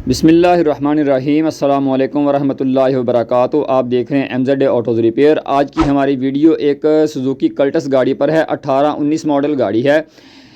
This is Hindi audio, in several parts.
बिस्मिल्लाहिर्रहमानिर्रहीम अस्सलाम वालेकुम वरहमतुल्लाहि वबरकातुहू। आप देख रहे हैं MZ ऑटोज़ रिपेयर। आज की हमारी वीडियो एक सुजुकी कल्टस गाड़ी पर है। 18-19 मॉडल गाड़ी है।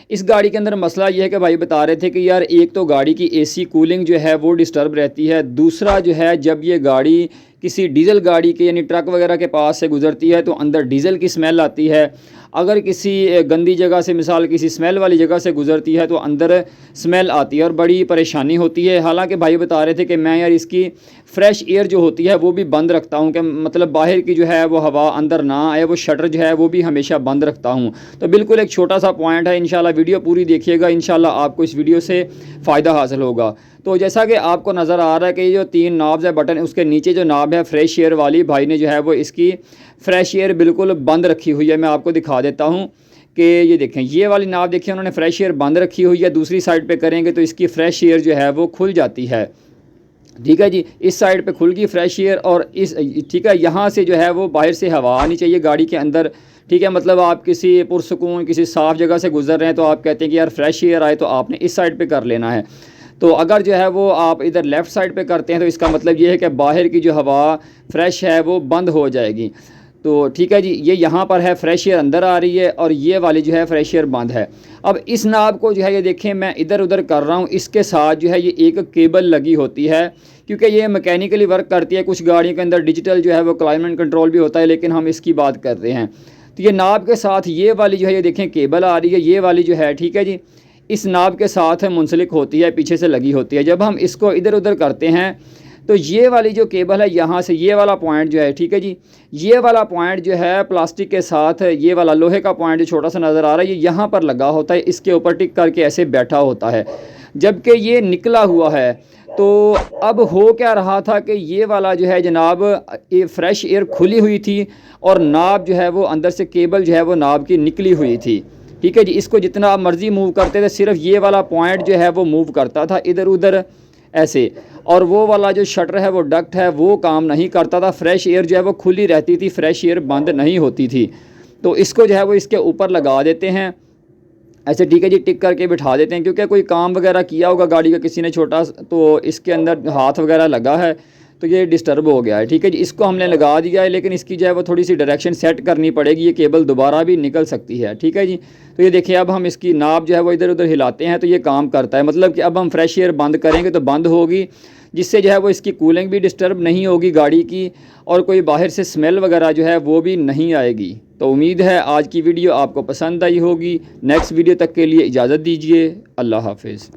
इस गाड़ी के अंदर मसला ये है कि भाई बता रहे थे कि यार एक तो गाड़ी की AC कूलिंग जो है वो डिस्टर्ब रहती है, दूसरा जो है जब ये गाड़ी किसी डीज़ल गाड़ी के यानी ट्रक वगैरह के पास से गुजरती है तो अंदर डीज़ल की स्मेल आती है। अगर किसी गंदी जगह से मिसाल किसी स्मेल वाली जगह से गुजरती है तो अंदर स्मेल आती है और बड़ी परेशानी होती है। हालांकि भाई बता रहे थे कि मैं यार इसकी फ्रेश एयर जो होती है वो भी बंद रखता हूं कि मतलब बाहर की जो है वो हवा अंदर ना आए, वो शटर जो है वो भी हमेशा बंद रखता हूं। तो बिल्कुल एक छोटा सा पॉइंट है, इंशाल्लाह वीडियो पूरी देखिएगा, इंशाल्लाह आपको इस वीडियो से फ़ायदा हासिल होगा। तो जैसा कि आपको नज़र आ रहा है कि ये जो 3 नॉब्स है बटन, उसके नीचे जो नॉब है फ्रेश एयर वाली, भाई ने जो है वो इसकी फ्रेश एयर बिल्कुल बंद रखी हुई है। मैं आपको दिखा देता हूँ कि ये देखें, ये वाली नाव देखिए उन्होंने फ्रेश एयर बंद रखी हुई है। दूसरी साइड पे करेंगे तो इसकी फ्रेश एयर जो है वो खुल जाती है। ठीक है जी, इस साइड पे खुल गई फ्रेश एयर और इस ठीक है यहाँ से जो है वो बाहर से हवा आनी चाहिए गाड़ी के अंदर। ठीक है, मतलब आप किसी पुरसकून किसी साफ़ जगह से गुजर रहे हैं तो आप कहते हैं कि यार फ्रेश एयर आए, तो आपने इस साइड पे कर लेना है। तो अगर जो है वो आप इधर लेफ़्ट साइड पे करते हैं तो इसका मतलब ये है कि बाहर की जो हवा फ्रेश है वो बंद हो जाएगी। तो ठीक है जी, ये यहाँ पर है फ्रेश एयर अंदर आ रही है और ये वाली जो है फ्रेश एयर बंद है। अब इस नाब को जो है ये देखें मैं इधर उधर कर रहा हूँ, इसके साथ जो है ये एक केबल लगी होती है क्योंकि ये मैकेनिकली वर्क करती है। कुछ गाड़ियों के अंदर डिजिटल जो है वो क्लाइमेट कंट्रोल भी होता है, लेकिन हम इसकी बात कर रहे हैं। तो ये नाब के साथ ये वाली जो है ये देखें केबल आ रही है, ये वाली जो है ठीक है जी इस नाब के साथ मुंसलिक होती है, पीछे से लगी होती है। जब हम इसको इधर उधर करते हैं तो ये वाली जो केबल है यहाँ से ये वाला पॉइंट जो है ठीक है जी, ये वाला पॉइंट जो है प्लास्टिक के साथ ये वाला लोहे का पॉइंट जो छोटा सा नज़र आ रहा है ये यहाँ पर लगा होता है, इसके ऊपर टिक करके ऐसे बैठा होता है, जबकि ये निकला हुआ है। तो अब हो क्या रहा था कि ये वाला जो है जनाब ये फ्रेश एयर खुली हुई थी और नाब जो है वो अंदर से केबल जो है वो नाब की निकली हुई थी। ठीक है जी, इसको जितना आप मर्ज़ी मूव करते थे सिर्फ ये वाला पॉइंट जो है वो मूव करता था इधर उधर ऐसे, और वो वाला जो शटर है वो डक्ट है वो काम नहीं करता था। फ्रेश एयर जो है वो खुली रहती थी, फ्रेश एयर बंद नहीं होती थी। तो इसको जो है वो इसके ऊपर लगा देते हैं ऐसे, ठीक है जी, टिक करके बिठा देते हैं क्योंकि कोई काम वगैरह किया होगा गाड़ी का किसी ने छोटा, तो इसके अंदर हाथ वगैरह लगा है तो ये डिस्टर्ब हो गया है। ठीक है जी, इसको हमने लगा दिया है, लेकिन इसकी जो है वो थोड़ी सी डायरेक्शन सेट करनी पड़ेगी, ये केबल दोबारा भी निकल सकती है। ठीक है जी, तो ये देखिए अब हम इसकी नाब जो है वो इधर उधर हिलाते हैं तो ये काम करता है, मतलब कि अब हम फ्रेश एयर बंद करेंगे तो बंद होगी, जिससे जो है वो इसकी कूलिंग भी डिस्टर्ब नहीं होगी गाड़ी की और कोई बाहर से स्मेल वगैरह जो है वो भी नहीं आएगी। तो उम्मीद है आज की वीडियो आपको पसंद आई होगी। नेक्स्ट वीडियो तक के लिए इजाज़त दीजिए। अल्लाह हाफिज़।